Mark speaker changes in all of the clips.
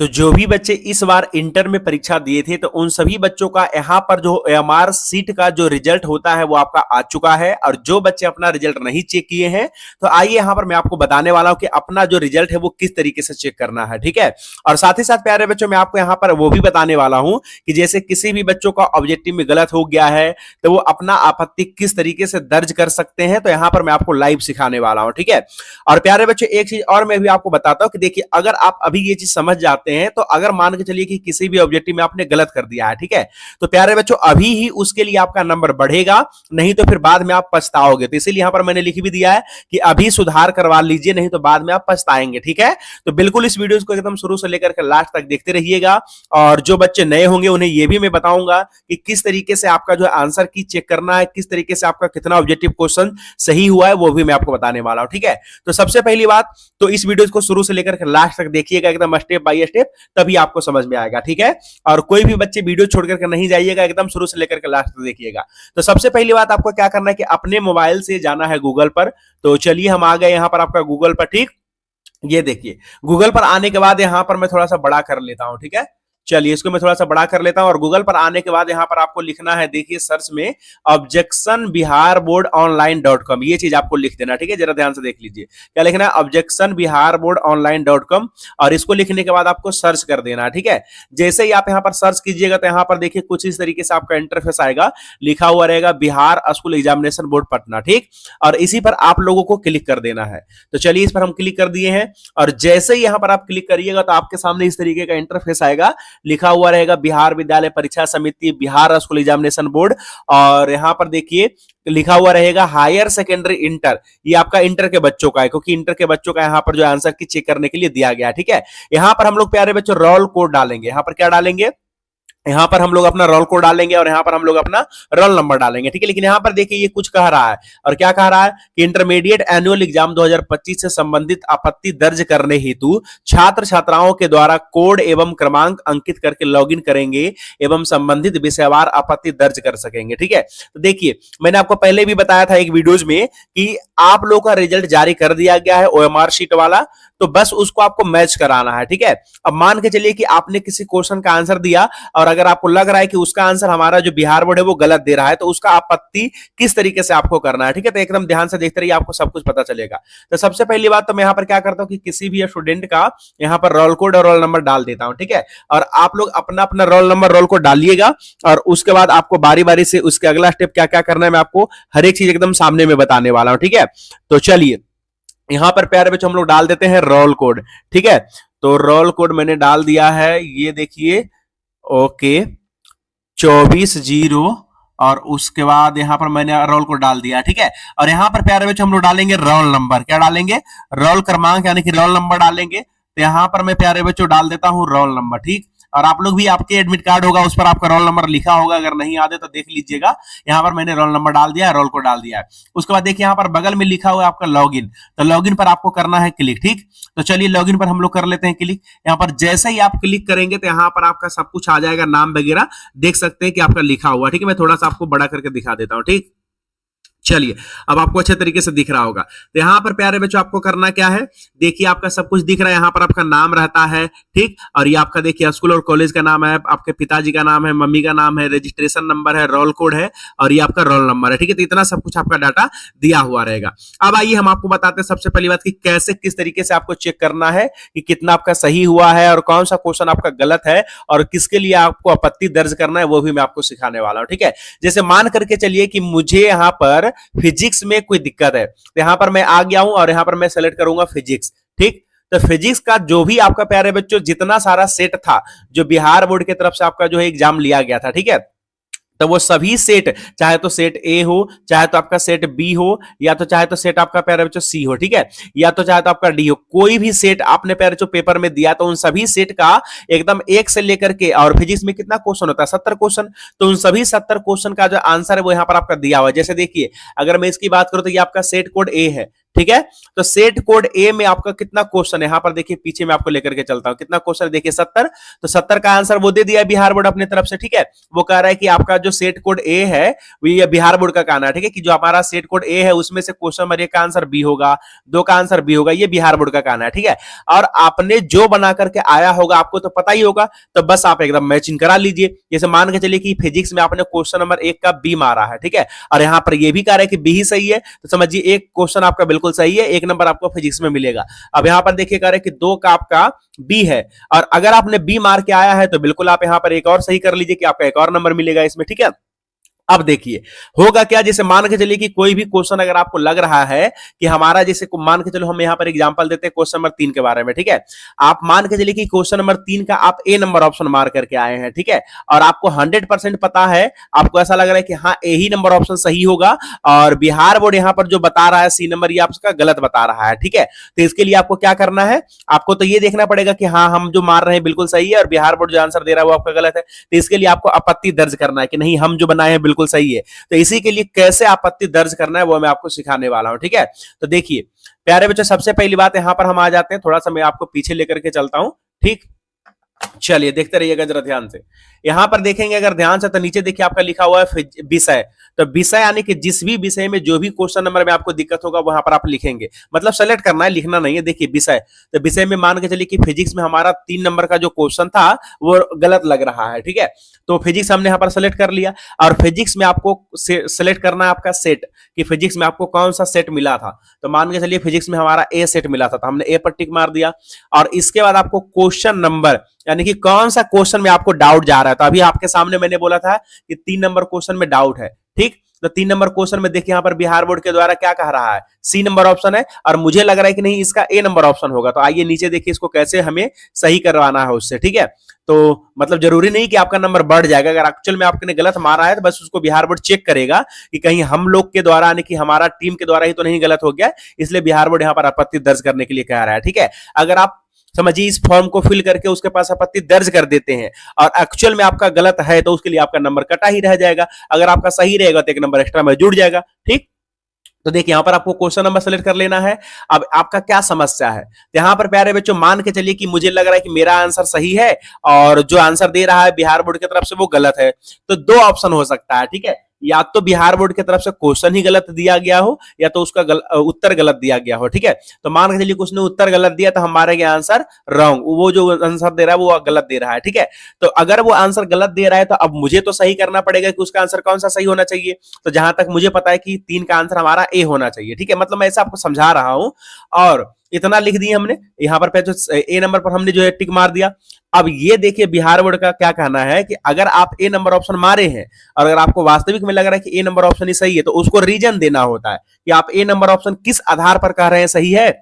Speaker 1: तो जो भी बच्चे इस बार इंटर में परीक्षा दिए थे तो उन सभी बच्चों का यहाँ पर जो एमआर सीट का जो रिजल्ट होता है वो आपका आ चुका है। और जो बच्चे अपना रिजल्ट नहीं चेक किए हैं तो आइए यहाँ पर मैं आपको बताने वाला हूं कि अपना जो रिजल्ट है वो किस तरीके से चेक करना है, ठीक है। और साथ ही साथ प्यारे बच्चों मैं आपको यहाँ पर वो भी बताने वाला हूं कि जैसे किसी भी बच्चों का ऑब्जेक्टिव में गलत हो गया है तो वो अपना आपत्ति किस तरीके से दर्ज कर सकते हैं, तो यहाँ पर मैं आपको लाइव सिखाने वाला हूं, ठीक है। और प्यारे बच्चों एक चीज और मैं भी आपको बताता हूं कि देखिए अगर आप अभी ये चीज समझ जाते हैं तो अगर मान के चलिए कि किसी भी ऑब्जेक्टिव में आपने गलत कर दिया है, ठीक है, तो प्यारे बच्चों अभी ही उसके लिए आपका नंबर बढ़ेगा, नहीं तो फिर बाद में आप पछताओगे। तो इसीलिए यहां पर मैंने लिख भी दिया है कि अभी सुधार करवा लीजिए, नहीं तो बाद में आप पछताएंगे, ठीक है। तो बिल्कुल इस वीडियो को एकदम शुरू से लेकर के लास्ट तक देखते रहिएगा। और जो बच्चे नए होंगे उन्हें यह भी मैं बताऊंगा कि किस तरीके से आपका जो आंसर की चेक करना है, किस तरीके से आपका कितना ऑब्जेक्टिव क्वेश्चन सही हुआ है वो भी मैं आपको बताने वाला हूं, ठीक है। तो सबसे पहली बात तो इस वीडियो को शुरू से लेकर के लास्ट तक देखिएगा एकदम स्टेप बाय स्टेप, तभी आपको समझ में आएगा, ठीक है। और कोई भी बच्चे वीडियो छोड़ करके नहीं जाइएगा, एकदम शुरू से लेकर के लास्ट तक देखिएगा। तो सबसे पहली बात आपको क्या करना है कि अपने मोबाइल से जाना है गूगल पर। तो चलिए हम आ गए यहां पर आपका गूगल पर, ठीक। ये देखिए गूगल पर आने के बाद यहां पर मैं थोड़ा सा बड़ा कर लेता हूं, ठीक है। चलिए इसको मैं थोड़ा सा बड़ा कर लेता हूं और गूगल पर आने के बाद यहां पर आपको लिखना है, देखिए सर्च में objection Bihar board online .com, ये चीज आपको लिख देना, ठीक है। जरा ध्यान से देख लीजिए क्या लिखना है, objection Bihar board online .com, और इसको लिखने के बाद आपको सर्च कर देना, ठीक है। जैसे ही आप यहां पर सर्च कीजिएगा तो यहां पर देखिए कुछ इस तरीके से आपका इंटरफेस आएगा, लिखा हुआ रहेगा Bihar school examination board Patna, ठीक। और इसी पर आप लोगों को क्लिक कर देना है। तो चलिए इस पर हम क्लिक कर दिए हैं और जैसे ही यहां पर आप क्लिक करिएगा तो आपके सामने इस तरीके का इंटरफेस आएगा, लिखा हुआ रहेगा बिहार विद्यालय परीक्षा समिति बिहार स्कूल एग्जामिनेशन बोर्ड। और यहां पर देखिए लिखा हुआ रहेगा हायर सेकेंडरी इंटर, ये आपका इंटर के बच्चों का है, क्योंकि इंटर के बच्चों का यहां पर जो आंसर की चेक करने के लिए दिया गया है, ठीक है। यहां पर हम लोग प्यारे बच्चों रोल कोड डालेंगे, यहां पर क्या डालेंगे, यहां पर हम लोग अपना रोल कोड डालेंगे और यहां पर हम लोग अपना रोल नंबर डालेंगे, ठीक है। लेकिन यहां पर देखिए ये कुछ कह रहा है, और क्या कह रहा है कि इंटरमीडिएट एनुअल एग्जाम 2025 से संबंधित आपत्ति दर्ज करने हेतु छात्र छात्राओं के द्वारा कोड एवं क्रमांक अंकित करके लॉगिन करेंगे एवं संबंधित विषयवार आपत्ति दर्ज कर सकेंगे, ठीक है। तो देखिए मैंने आपको पहले भी बताया था एक वीडियोज में कि आप लोगों का रिजल्ट जारी कर दिया गया है ओएमआर शीट वाला, तो बस उसको आपको मैच कराना है, ठीक है। अब मान के चलिए कि आपने किसी क्वेश्चन का आंसर दिया और अगर आपको लग रहा है कि उसका आंसर हमारा जो बिहार बोर्ड है वो गलत दे रहा है, तो उसका आपत्ति किस तरीके से आपको करना है, ठीक है। तो एकदम ध्यान से देखते रहिए, आपको सब कुछ पता चलेगा। तो सबसे पहली बात तो मैं यहाँ पर क्या करता हूँ कि किसी भी स्टूडेंट का यहाँ पर रोल कोड और रोल नंबर डाल देता हूँ, ठीक है। और आप लोग अपना अपना रोल नंबर रोल कोड डालिएगा और उसके बाद आपको बारी बारी से उसके अगला स्टेप क्या क्या करना है मैं आपको हर एक चीज एकदम सामने में बताने वाला हूँ, ठीक है। तो चलिए यहां पर प्यारे बच्चों हम लोग डाल देते हैं रोल कोड, ठीक है। तो रोल कोड मैंने डाल दिया है, ये देखिए ओके 24-0, और उसके बाद यहां पर मैंने रोल कोड डाल दिया, ठीक है। और यहां पर प्यारे बच्चों हम लोग डालेंगे रोल नंबर, क्या डालेंगे, रोल क्रमांक यानी कि रोल नंबर डालेंगे। तो यहां पर मैं प्यारे बच्चों डाल देता हूं रोल नंबर, ठीक। और आप लोग भी आपके एडमिट कार्ड होगा उस पर आपका रोल नंबर लिखा होगा, अगर नहीं आते तो देख लीजिएगा। यहाँ पर मैंने रोल नंबर डाल दिया है, रोल को डाल दिया है। उसके बाद देखिए यहाँ पर बगल में लिखा हुआ है आपका लॉगिन, तो लॉगिन पर आपको करना है क्लिक, ठीक। तो चलिए लॉगिन पर हम लोग कर लेते हैं क्लिक। यहाँ पर जैसे ही आप क्लिक करेंगे तो यहाँ पर आपका सब कुछ आ जाएगा, नाम वगैरह देख सकते हैं कि आपका लिखा हुआ, ठीक है। मैं थोड़ा सा आपको बड़ा करके दिखा देता हूँ, ठीक। चलिए अब आपको अच्छे तरीके से दिख रहा होगा। तो यहां पर प्यारे बच्चों आपको करना क्या है, देखिए आपका सब कुछ दिख रहा है, यहां पर आपका नाम रहता है, ठीक। और ये आपका देखिए स्कूल और कॉलेज का नाम है, आपके पिताजी का नाम है, मम्मी का नाम है, रजिस्ट्रेशन नंबर है, रोल कोड है और ये आपका रोल नंबर है, ठीक है। तो इतना सब कुछ आपका डाटा दिया हुआ रहेगा। अब आइए हम आपको बताते हैं सबसे पहली बात कि कैसे किस तरीके से आपको चेक करना है कि कितना आपका सही हुआ है और कौन सा क्वेश्चन आपका गलत है और किसके लिए आपको आपत्ति दर्ज करना है, वो भी मैं आपको सिखाने वाला हूं, ठीक है। जैसे मान करके चलिए कि मुझे यहां पर फिजिक्स में कोई दिक्कत है, तो यहां पर मैं आ गया हूं और यहां पर मैं सेलेक्ट करूंगा फिजिक्स, ठीक। तो फिजिक्स का जो भी आपका प्यारे बच्चों जितना सारा सेट था जो बिहार बोर्ड की तरफ से आपका जो है एग्जाम लिया गया था, ठीक है, तो वो सभी सेट, चाहे तो सेट ए हो, चाहे तो आपका सेट बी हो, या तो चाहे तो सेट आपका प्यारे बच्चों सी हो, ठीक है, या तो चाहे तो आपका डी हो, कोई भी सेट आपने प्यारे बच्चों पेपर में दिया तो उन सभी सेट का एकदम एक से लेकर के, और फिजिक्स में कितना क्वेश्चन होता है 70 क्वेश्चन, तो उन सभी 70 क्वेश्चन का जो आंसर है वो यहां पर आपका दिया हुआ है। जैसे देखिए अगर मैं इसकी बात करूं तो ये आपका सेट कोड ए है, ठीक है। तो सेट कोड ए में आपका कितना क्वेश्चन है, यहां पर देखिए पीछे मैं आपको लेकर के चलता हूं, कितना क्वेश्चन देखिए 70। तो 70 का आंसर वो दे दिया बिहार बोर्ड अपनी तरफ से, ठीक है। वो कह रहा है कि आपका जो सेट कोड ए है वो ये बिहार बोर्ड का कहना है, ठीक है, कि जो हमारा सेट कोड ए है उसमें से क्वेश्चन नंबर 1 का आंसर बी होगा, 2 का आंसर बी होगा, ये बिहार बोर्ड का कहना है, ठीक है। और आपने जो बना करके आया होगा आपको तो पता ही होगा, तो बस आप एकदम मैचिंग करा लीजिए। जैसे मान के चलिए कि फिजिक्स में आपने क्वेश्चन नंबर 1 का बी मारा है, ठीक है, और यहां पर ये भी कह रहा है कि बी ही सही है, तो समझिए एक क्वेश्चन आपका बिल्कुल सही है, 1 नंबर आपको फिजिक्स में मिलेगा। अब यहां पर देखिए कह रहे हैं कि 2 का आपका बी है, और अगर आपने बी मार के आया है तो बिल्कुल आप यहां पर एक और सही कर लीजिए कि आपका एक और नंबर मिलेगा इसमें, ठीक है। अब देखिए होगा क्या, जैसे मान के चलिए कि कोई भी क्वेश्चन अगर आपको लग रहा है कि हमारा, जैसे मान के चलो हम यहां पर एग्जांपल देते हैं क्वेश्चन नंबर 3 के बारे में, ठीक है। आप मान के चलिए कि क्वेश्चन नंबर 3 का आप ए नंबर ऑप्शन मार करके आए हैं, ठीक है, और आपको 100% पता है, आपको ऐसा लग रहा है कि हाँ ए ही नंबर ऑप्शन सही होगा, और बिहार बोर्ड यहां पर जो बता रहा है सी नंबर ये आपका गलत बता रहा है, ठीक है। तो इसके लिए आपको क्या करना है, आपको तो ये देखना पड़ेगा कि हाँ हम जो मार रहे हैं बिल्कुल सही है और बिहार बोर्ड जो आंसर दे रहा है वो आपका गलत है। तो इसके लिए आपको आपत्ति दर्ज करना है कि नहीं हम जो बनाए हैं बिल्कुल सही है। तो इसी के लिए कैसे आपत्ति दर्ज करना है वो मैं आपको सिखाने वाला हूं, ठीक है। तो देखिए प्यारे बच्चों, सबसे पहली बात यहां पर हम आ जाते हैं, थोड़ा सा मैं आपको पीछे लेकर के चलता हूं, ठीक। चलिए देखते रहिएगा जरा ध्यान से। यहां पर देखेंगे अगर ध्यान से तो नीचे देखिए आपका लिखा हुआ है विषय। तो विषय यानी कि जिस भी विषय में जो भी क्वेश्चन नंबर में आपको दिक्कत होगा वहां पर आप लिखेंगे, मतलब सेलेक्ट करना है, लिखना नहीं है। देखिए विषय, तो विषय में मान के चलिए कि फिजिक्स में हमारा 3 नंबर का जो क्वेश्चन था वो गलत लग रहा है, ठीक है। तो फिजिक्स हमने यहाँ पर सेलेक्ट कर लिया, और फिजिक्स में आपको सेलेक्ट करना है आपका सेट, कि फिजिक्स में आपको कौन सा सेट मिला था। तो मान के चलिए फिजिक्स में हमारा ए सेट मिला था, तो हमने ए पर टिक मार दिया। और इसके बाद आपको क्वेश्चन नंबर, यानी कि कौन सा क्वेश्चन में आपको डाउट जा रहा है। तो अभी आपके सामने मैंने बोला था कि 3 नंबर क्वेश्चन में डाउट है, ठीक। तो 3 नंबर क्वेश्चन में देखिए यहाँ पर बिहार बोर्ड के द्वारा क्या कह रहा है, सी नंबर ऑप्शन है, और मुझे लग रहा है कि नहीं इसका ए नंबर ऑप्शन होगा। तो आइए नीचे देखिए इसको कैसे हमें सही करवाना है उससे, ठीक है। तो मतलब जरूरी नहीं कि आपका नंबर बढ़ जाएगा, अगर एक्चुअल में आपने गलत मारा है तो बस उसको बिहार बोर्ड चेक करेगा कि कहीं हम लोग के द्वारा, यानी कि हमारा टीम के द्वारा ही तो नहीं गलत हो गया, इसलिए बिहार बोर्ड यहाँ पर आपत्ति दर्ज करने के लिए कह रहा है, ठीक है। अगर आप समझिए इस फॉर्म को फिल करके उसके पास आपत्ति दर्ज कर देते हैं और एक्चुअल में आपका गलत है तो उसके लिए आपका नंबर कटा ही रह जाएगा, अगर आपका सही रहेगा तो 1 नंबर एक्स्ट्रा में जुड़ जाएगा, ठीक। तो देखिए यहां पर आपको क्वेश्चन नंबर सेलेक्ट कर लेना है। अब आपका क्या समस्या है, तो यहां पर प्यारे बच्चों मान के चलिए कि मुझे लग रहा है कि मेरा आंसर सही है और जो आंसर दे रहा है बिहार बोर्ड की तरफ से वो गलत है। तो 2 ऑप्शन हो सकता है, ठीक है, या तो बिहार बोर्ड की तरफ से क्वेश्चन ही गलत दिया गया हो या तो उसका उत्तर गलत दिया गया हो, ठीक है। तो मान के चलिए उसने उत्तर गलत दिया तो हमारे आंसर रॉन्ग, वो जो आंसर दे रहा है वो गलत दे रहा है, ठीक है। तो अगर वो आंसर गलत दे रहा है तो अब मुझे तो सही करना पड़ेगा कि उसका आंसर कौन सा सही होना चाहिए। तो जहां तक मुझे पता है कि 3 का आंसर हमारा ए होना चाहिए, ठीक है, मतलब मैं ऐसा आपको समझा रहा हूं। और इतना लिख दिया हमने यहां पर जो ए नंबर पर हमने जो है टिक मार दिया। अब ये देखिए बिहार बोर्ड का क्या कहना है कि अगर आप ए नंबर ऑप्शन मारे हैं और अगर आपको वास्तविक में लग रहा है कि ए नंबर ऑप्शन ही सही है तो उसको रीजन देना होता है कि आप ए नंबर ऑप्शन किस आधार पर कह रहे हैं सही है।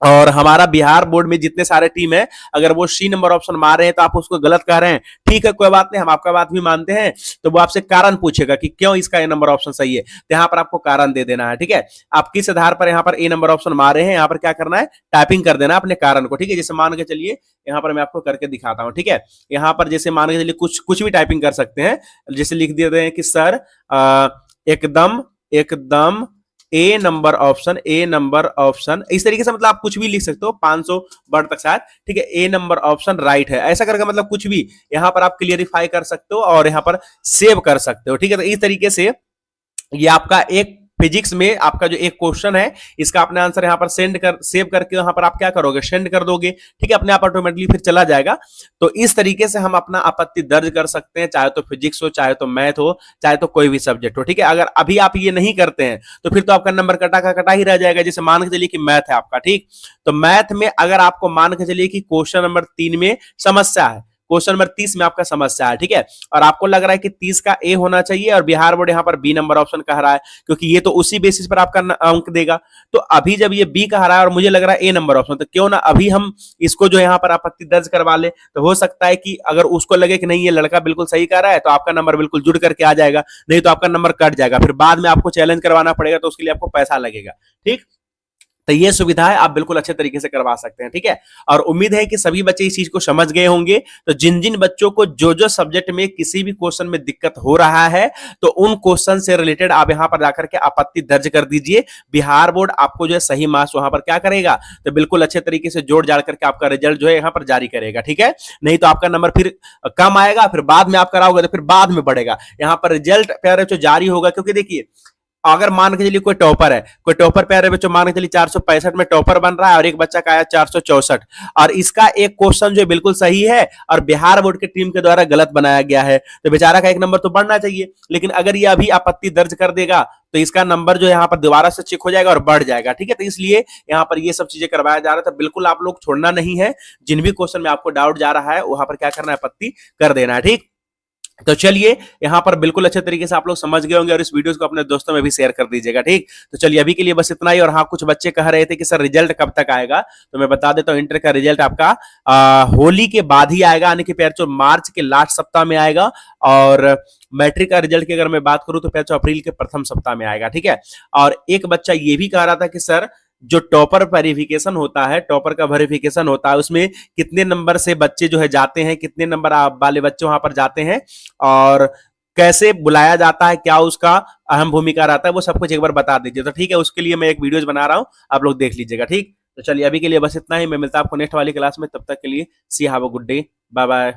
Speaker 1: और हमारा बिहार बोर्ड में जितने सारे टीम है अगर वो सी नंबर ऑप्शन मार रहे हैं तो आप उसको गलत कह रहे हैं, ठीक है कोई बात नहीं, हम आपका बात भी मानते हैं। तो वो आपसे कारण पूछेगा कि क्यों इसका ए नंबर ऑप्शन सही है, तो यहाँ पर आपको कारण दे देना है, ठीक है। आप किस आधार पर यहाँ पर ए नंबर ऑप्शन मारे हैं, यहाँ पर क्या करना है, टाइपिंग कर देना अपने कारण को, ठीक है। जैसे मान के चलिए यहाँ पर मैं आपको करके दिखाता हूँ, ठीक है। यहाँ पर जैसे मान के चलिए कुछ भी टाइपिंग कर सकते हैं, जैसे लिख देते हैं कि सर एकदम एकदम ए नंबर ऑप्शन, इस तरीके से मतलब आप कुछ भी लिख सकते हो 500 वर्ड तक शायद, ठीक है। ए नंबर ऑप्शन राइट है, ऐसा करके मतलब कुछ भी यहां पर आप क्लियरिफाई कर सकते हो और यहां पर सेव कर सकते हो, ठीक है। तो इस तरीके से ये आपका एक फिजिक्स में आपका जो एक क्वेश्चन है इसका अपने आंसर यहां पर सेव करके यहां पर आप क्या करोगे, सेंड कर दोगे, ठीक है, अपने आप ऑटोमेटिकली फिर चला जाएगा। तो इस तरीके से हम अपना आपत्ति दर्ज कर सकते हैं, चाहे तो फिजिक्स हो, चाहे तो मैथ हो, चाहे तो कोई भी सब्जेक्ट हो, ठीक है। अगर अभी आप ये नहीं करते हैं तो फिर तो आपका नंबर कटा का कटा ही रह जाएगा। जैसे मान के चलिए कि मैथ है आपका, ठीक, तो मैथ में अगर आपको मान के चलिए कि क्वेश्चन नंबर 3 में समस्या है, क्वेश्चन नंबर 30 में आपका समस्या है, ठीक है, और आपको लग रहा है कि 30 का ए होना चाहिए और बिहार बोर्ड यहाँ पर बी नंबर ऑप्शन कह रहा है, क्योंकि ये तो उसी बेसिस पर आपका अंक देगा। तो अभी जब ये बी कह रहा है और मुझे लग रहा है ए नंबर ऑप्शन, तो क्यों ना अभी हम इसको जो यहाँ पर आपत्ति दर्ज करवा ले। तो हो सकता है कि अगर उसको लगे कि नहीं ये लड़का बिल्कुल सही कह रहा है तो आपका नंबर बिल्कुल जुड़ करके आ जाएगा, नहीं तो आपका नंबर कट जाएगा, फिर बाद में आपको चैलेंज करवाना पड़ेगा तो उसके लिए आपको पैसा लगेगा, ठीक। तो ये सुविधाएं आप बिल्कुल अच्छे तरीके से करवा सकते हैं, ठीक है। और उम्मीद है कि सभी बच्चे इस चीज को समझ गए होंगे। तो जिन जिन बच्चों को जो जो सब्जेक्ट में किसी भी क्वेश्चन में दिक्कत हो रहा है, तो उन क्वेश्चन से रिलेटेड आप यहां पर जाकर के आपत्ति दर्ज कर दीजिए। बिहार बोर्ड आपको जो है सही मार्क्स वहां पर क्या करेगा, तो बिल्कुल अच्छे तरीके से जोड़ जाड़ करके आपका रिजल्ट जो है यहाँ पर जारी करेगा, ठीक है। नहीं तो आपका नंबर फिर कम आएगा, फिर बाद में आप कराओगे तो फिर बाद में बढ़ेगा। यहाँ पर रिजल्ट प्यारे जो जारी होगा, क्योंकि देखिए अगर मान के चलिए कोई टॉपर है, कोई टॉपर प्यारे बच्चों मान के चलिए 465 में टॉपर बन रहा है और एक बच्चा का आया 464, और इसका एक क्वेश्चन जो बिल्कुल सही है और बिहार बोर्ड की टीम के द्वारा गलत बनाया गया है, तो बेचारा का एक नंबर तो बढ़ना चाहिए। लेकिन अगर ये अभी आपत्ति दर्ज कर देगा तो इसका नंबर जो यहाँ पर दोबारा से चेक हो जाएगा और बढ़ जाएगा, ठीक है। तो इसलिए यहाँ पर ये सब चीजें करवाया जा रहा है। तो बिल्कुल आप लोग छोड़ना नहीं है, जिन भी क्वेश्चन में आपको डाउट जा रहा है वहां पर क्या करना है, आपत्ति कर देना है, ठीक। तो चलिए यहाँ पर बिल्कुल अच्छे तरीके से आप लोग समझ गए होंगे और इस वीडियो को अपने दोस्तों में भी शेयर कर दीजिएगा, ठीक। तो चलिए अभी के लिए बस इतना ही। और हाँ, कुछ बच्चे कह रहे थे कि सर रिजल्ट कब तक आएगा, तो मैं बता देता हूँ इंटर का रिजल्ट आपका होली के बाद ही आएगा, यानी कि पैर मार्च के लास्ट सप्ताह में आएगा। और मैट्रिक का रिजल्ट की अगर मैं बात करूं तो पैर अप्रैल के प्रथम सप्ताह में आएगा, ठीक है। और एक बच्चा ये भी कह रहा था कि सर जो टॉपर वेरिफिकेशन होता है, टॉपर का वेरिफिकेशन होता है, उसमें कितने नंबर से बच्चे जो है जाते हैं, कितने नंबर वाले बच्चे वहां पर जाते हैं और कैसे बुलाया जाता है, क्या उसका अहम भूमिका रहता है, वो सब कुछ एक बार बता दीजिए। तो ठीक है, उसके लिए मैं एक वीडियोज बना रहा हूं, आप लोग देख लीजिएगा, ठीक। तो चलिए अभी के लिए बस इतना ही। मैं मिलता हूं आपको नेक्स्ट वाली क्लास में, तब तक के लिए see have a good day, bye bye.